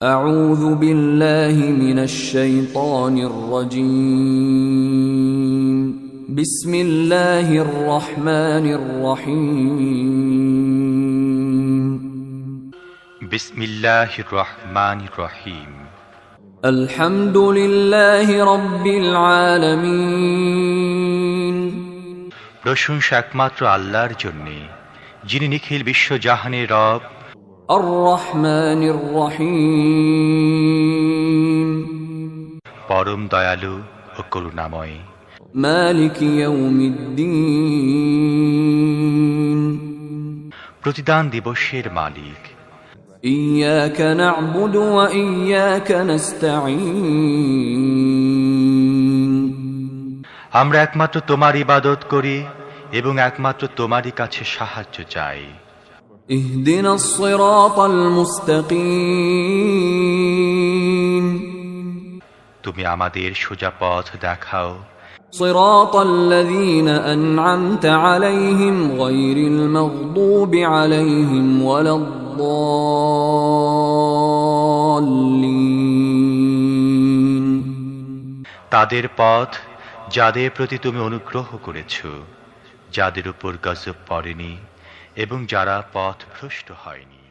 أعوذ بالله من الشيطان الرجيم بسم الله الرحمن الرحيم بسم الله الرحمن الرحيم الحمد لله رب العالمين প্রশংসা একমাত্র আল্লাহর জন্য, যিনি নিখিল বিশ্বজাহানের রব, الرحمن الرحيم পরম দয়ালু ও করুণাময়। مالك يوم الدين প্রতিদান দিবসের মালিক। إياك نعبد وإياك نستعين আমরা একমাত্র তোমার ইবাদত করি এবং একমাত্র তোমারই কাছে সাহায্য চাই। اهدنا الصراط المستقيم তুমি আমাদের সোজা পথ দেখাও, صراط الذين أنعمت عليهم غير المغضوب عليهم ولا الضالين তাদের পথ যাদের প্রতি তুমি অনুগ্রহ করেছ, যাদের উপর গজব পড়েনি এবং যারা পথ ভ্রষ্ট হয়নি।